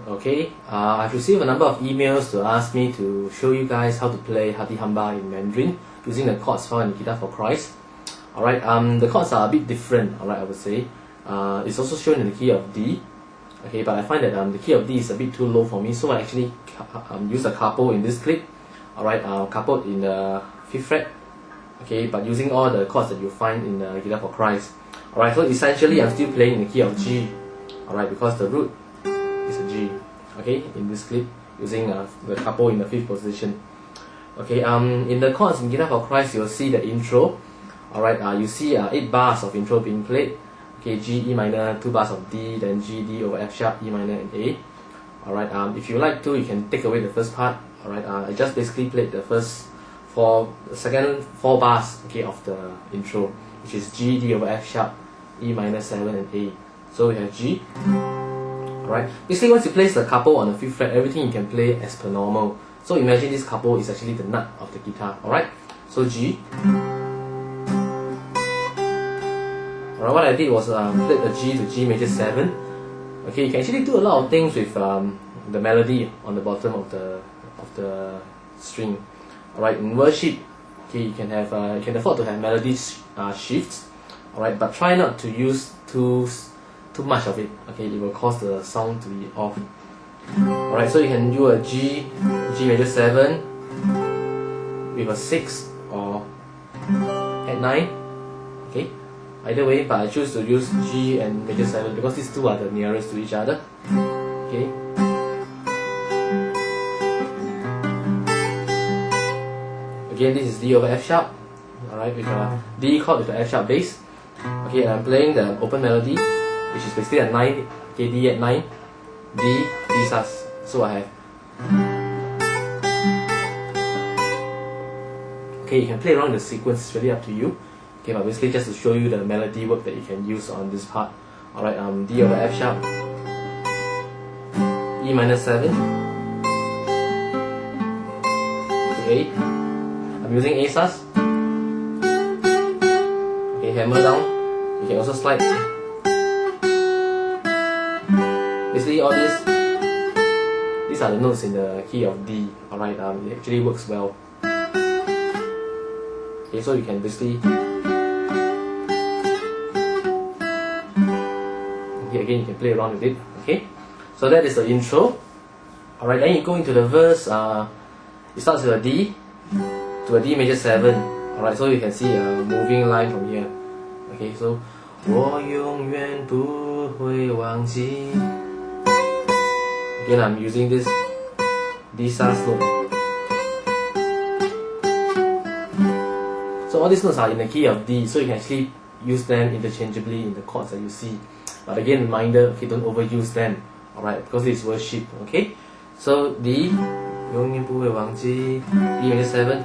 Okay, I've received a number of emails to ask me to show you guys how to play Hati Hamba in Mandarin using the chords found in Guitar for Christ. Alright, the chords are a bit different, alright, I would say. It's also shown in the key of D. Okay, but I find that the key of D is a bit too low for me, so I actually use a capo in this clip. Alright, capo in the 5th fret. Okay, but using all the chords that you find in the Guitar for Christ. Alright, so essentially I'm still playing in the key of G. Alright, because the root is a G. Okay, in this clip, using the capo in the 5th position. Okay, in the chords in Guitar for Christ, you'll see the intro. Alright, you see 8 bars of intro being played. Okay, G, E minor, 2 bars of D, then G, D over F sharp, E minor, and A. Alright, if you like to, you can take away the first part. Alright, I just basically played the second 4 bars, okay, of the intro, which is G, D over F sharp, E minor 7, and A. So we have G. Alright, basically once you place the capo on the 5th fret, everything you can play as per normal. So imagine this capo is actually the nut of the guitar. Alright, so G. Alright, what I did was played the G to G major 7. Okay, you can actually do a lot of things with the melody on the bottom of the string. Alright, in worship, okay, you can afford to have melody shifts. Alright, but try not to use too much of it. Okay, it will cause the sound to be off. Alright, so you can do a G major 7 with a 6 or at 9. Okay, either way, but I choose to use G and major 7 because these two are the nearest to each other. Okay. Again, this is D over F sharp. Alright, with a D chord with the F sharp bass. Okay, and I'm playing the open melody, which is basically a 9. Okay, D at 9, D sus. So I have. Okay, you can play around the sequence, it's really up to you. Okay, but basically just to show you the melody work that you can use on this part. Alright, D over F sharp, E minor 7, to A. I'm using A sus. Okay, hammer down. You can also slide. Basically all these are the notes in the key of D. Alright, it actually works well. Okay, so you can basically. Okay, again you can play around with it. Okay, so that is the intro. Alright, then you go into the verse. It starts with a D to a D major 7. Alright, so you can see a moving line from here. Okay, so 我永远不会忘记. Again, I'm using this D sus note. So all these notes are in the key of D, so you can actually use them interchangeably in the chords that you see. But again, reminder, okay, don't overuse them. Alright, because it's worship. Okay, so D, 永远不会忘记, D major 7.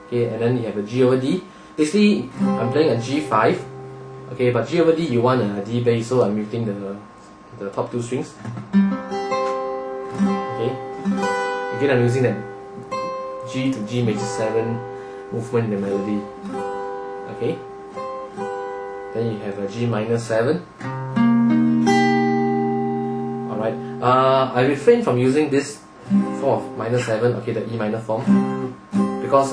Okay, and then you have a G over D. Basically, I'm playing a G5. Okay, but G over D you want a D bass, so I'm muting the top 2 strings. Okay, again I'm using that G to G major 7 movement in the melody. Okay, then you have a G minor 7. Alright, I refrain from using this form of minor 7, okay, the E minor form, because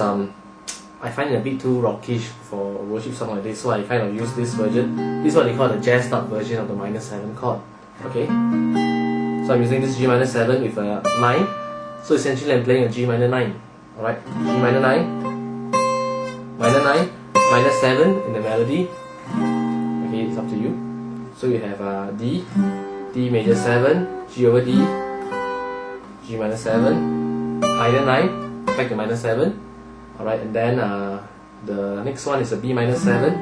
I find it a bit too rockish for a worship song like this, so I kind of use this version. This is what they call the jazzed up version of the minor 7 chord. Okay, so I'm using this G minor 7 with a 9. So essentially I'm playing a G minor 9. Alright, G minor 9, minor 9, minor 7 in the melody. Okay, it's up to you. So you have D, D major 7, G over D, G minor 7, minor 9, back to minor 7. Alright, and then the next one is a B minor 7.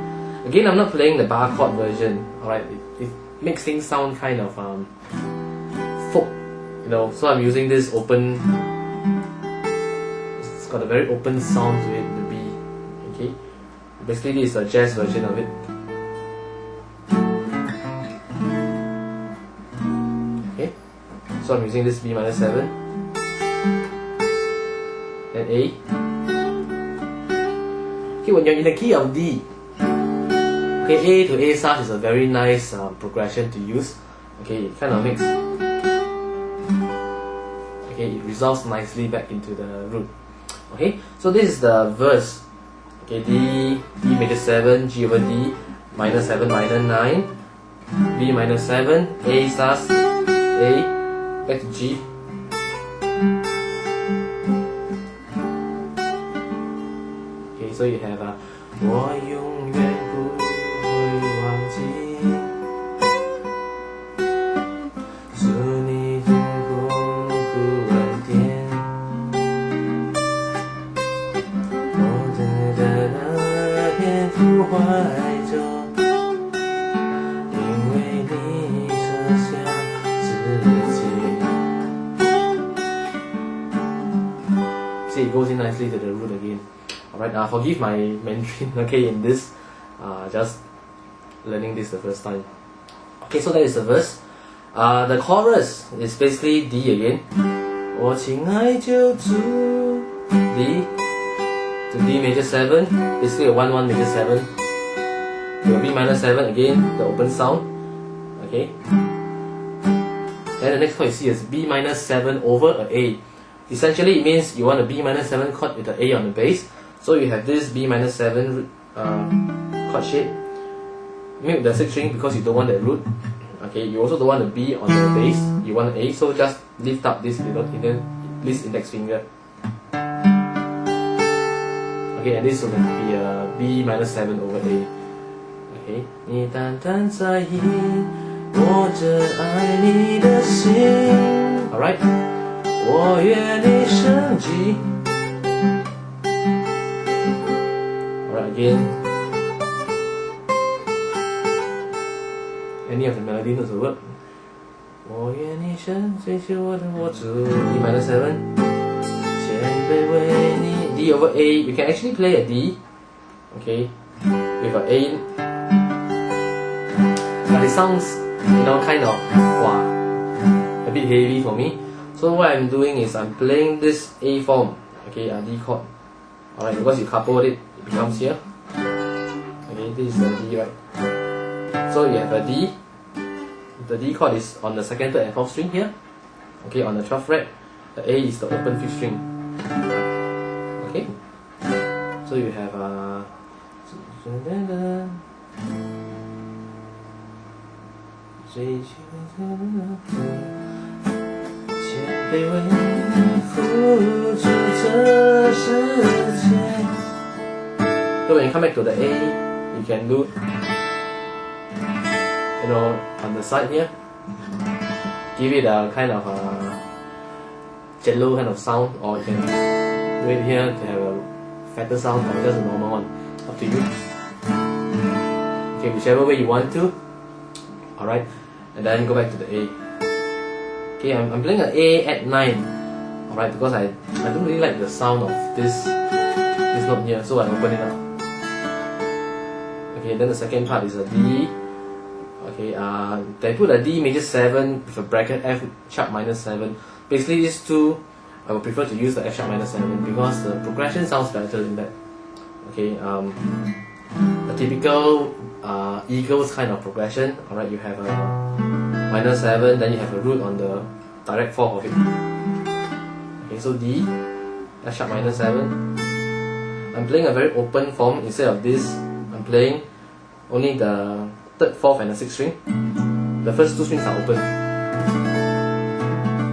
Again, I'm not playing the bar chord version. Alright, it makes things sound kind of folk, you know. So I'm using this open. It's got a very open sound to it, the B. Okay, basically this is a jazz version of it. Okay, so I'm using this B minor 7 and A. Okay, when you're in the key of D, okay, A to A sus is a very nice progression to use. Okay, it kind of makes, okay, it resolves nicely back into the root. Okay, so this is the verse. Okay, D major 7, G over D, minor 7, minor 9, B minor 7, A stars, A, back to G. Okay, so you have 我永远不会忘记是你天空忽然间我在那天不怀着因为你设下自己 See, it goes in nicely to the root again. Alright, forgive my Mandarin, okay, in this, just learning this the first time. Okay, so that is the verse. The chorus is basically D again. 我亲爱就主 D to D major 7, basically a 1-1 major 7 to a B minor 7 again, the open sound. Okay. Then the next chord you see is B minor 7 over a A. Essentially it means you want a B minor 7 chord with the A on the bass. So you have this B minor 7 chord shape. Mute the 6th string because you don't want that root. Okay, you also don't want the B on the bass. You want A, so just lift up this little this index finger. Okay, and this will be a B minor 7 over A. Okay, 你淡淡在意我这爱你的心 Alright, 我愿你升级 Alright, again. Any of the melody notes will work. 我愿你升追求我的我主 D minor 7 谦卑为你 D over A. You can actually play a D, okay, with an A, but it sounds, you know, kind of a bit heavy for me. So what I'm doing is I'm playing this A form, okay, a D chord. Alright, because you couple it, it becomes here. Okay, this is the D, right? So you have a D. The D chord is on the 2nd, 3rd and 4th string here. Okay, on the 12th fret. The A is the open 5th string. Okay. So you have So when you come back to the A, you can do, you know, on the side here, give it a kind of a cello kind of sound, or you can do it here to have a fatter sound, or just a normal one, up to you. Okay, whichever way you want to. Alright, and then go back to the A. Okay, I'm playing an A at 9. Alright, because I don't really like the sound of this note here, so I open it up. Okay, then the second part is a D. Okay, they put a D major 7 with a bracket F sharp minor 7. Basically these two, I would prefer to use the F sharp minor 7 because the progression sounds better in that. Okay, a typical Eagles kind of progression. Alright, you have a minor 7, then you have a root on the direct 4th of it. Okay, so D, F sharp minor 7. I'm playing a very open form. Instead of this, I'm playing only the 3rd, 4th and the 6th string. The first two strings are open.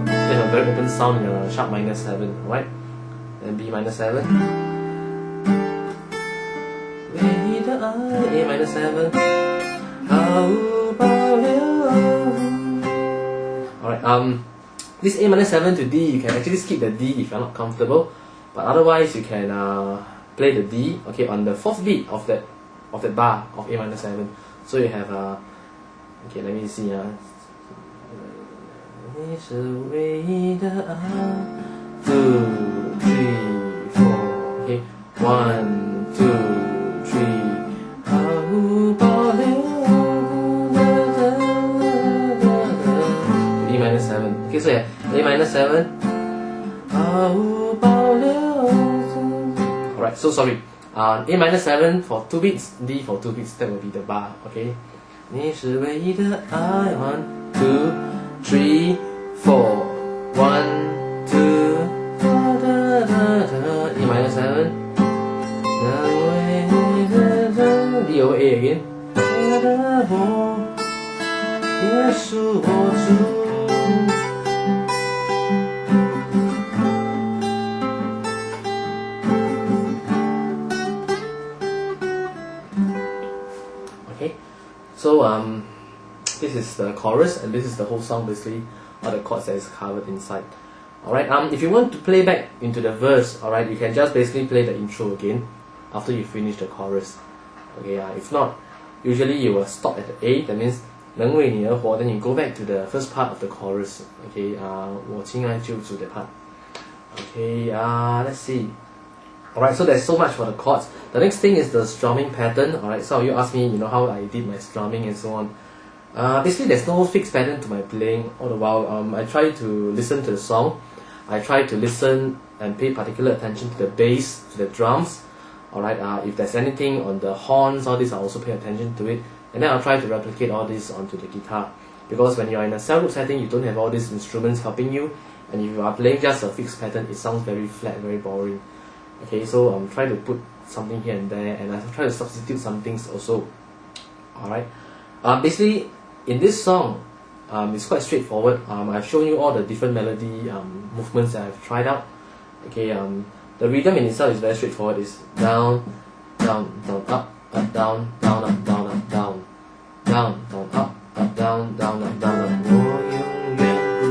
They have a very open sound in a sharp minor 7, right? Then B minor 7. A minor 7. Alright, this A minor 7 to D, you can actually skip the D if you're not comfortable. But otherwise you can play the D, okay, on the 4th beat of that bar of A minor 7. So you have okay, let me see. 你是唯一的爱 2, 3, 4. Okay, 1, 2, 3. 毫无保留 E minor 7. Okay, so yeah, A minor 7. 毫无保留 Alright, so sorry. A minor 7 for 2 beats, D for 2 beats, that will be the bar, okay? 你是唯一的爱 1, 2, 3, 4. 1, 2, E minor 7. D over A again. Okay, so this is the chorus and this is the whole song, basically all the chords that is covered inside. Alright, if you want to play back into the verse, alright, you can just basically play the intro again after you finish the chorus. Okay, if not, usually you will stop at the A, that means 能为你而活, then you go back to the first part of the chorus. Okay, 我亲爱救主 that part. Okay, let's see. Alright, so there's so much for the chords. The next thing is the strumming pattern. Alright, some of you asked me, how I did my strumming and so on. Basically, there's no fixed pattern to my playing. All the while, I try to listen to the song. I try to listen and pay particular attention to the bass, to the drums. Alright, if there's anything on the horns, all this, I also pay attention to it. And then I'll try to replicate all this onto the guitar. Because when you're in a cell group setting, you don't have all these instruments helping you. And if you are playing just a fixed pattern, it sounds very flat, very boring. Okay, so I'm trying to put something here and there, and I try to substitute some things also. Alright, basically, in this song, it's quite straightforward. I've shown you all the different melody movements that I've tried out. Okay, the rhythm in itself is very straightforward. It's down, down, down, up, down, down, up, down, up, down, down, down, up, down, down, up, down, up. 我永远不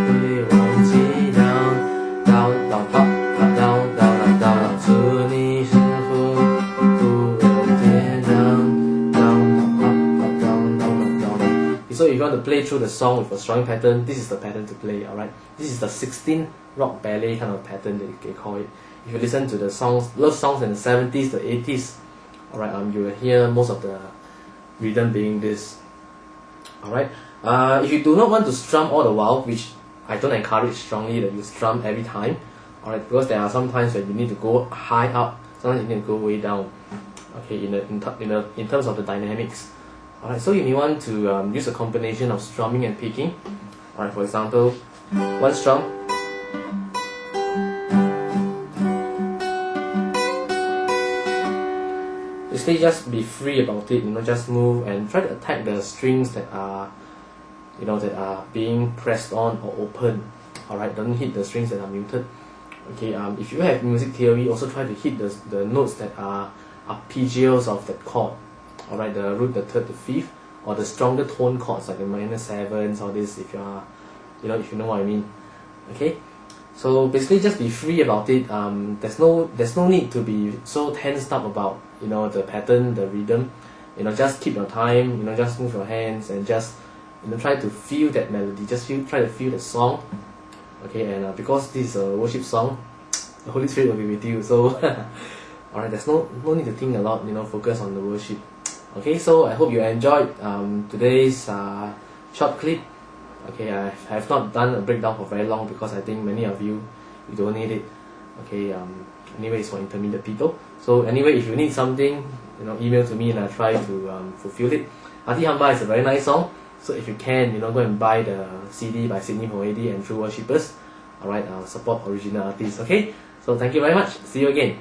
会忘记 down, down, down, up, down, down, up, down, up. 祝你是否不能跌 down, down, up, down, down, up, down, up. So if you want to play through the song with a strumming pattern, this is the pattern to play. Alright, this is the 16 rock ballet kind of pattern that they call it. If you listen to the songs, love songs in the 70s, the 80s, alright, you will hear most of the rhythm being this. Alright, if you do not want to strum all the while, which I don't encourage strongly that you strum every time, alright, because there are some times when you need to go high up, sometimes you need to go way down. Okay, in terms of the dynamics. Alright, so you may want to use a combination of strumming and picking. Alright, for example, one strum. Basically, just be free about it. Just move and try to attack the strings that are, that are being pressed on or open. Alright, don't hit the strings that are muted. Okay, if you have music theory, also try to hit the notes that are arpeggios of that chord. Alright, the root, the third, the fifth, or the stronger tone chords like the minor sevens, all this. If you are, if you know what I mean. Okay. So basically, just be free about it. There's no need to be so tensed up about the pattern, the rhythm. Just keep your time. Just move your hands and just try to feel that melody. Just try to feel the song. Okay, and because this is a worship song, the Holy Spirit will be with you. So, alright, there's no need to think a lot. Focus on the worship. Okay, so I hope you enjoyed today's short clip. Okay, I have not done a breakdown for very long because I think many of you don't need it. Okay, anyway, it's for intermediate people. So anyway, if you need something, email to me and I'll try to fulfill it. Hati Hamba is a very nice song. So if you can, go and buy the CD by Sydney Hoedi and True Worshippers. Alright, support original artists. Okay, so thank you very much. See you again.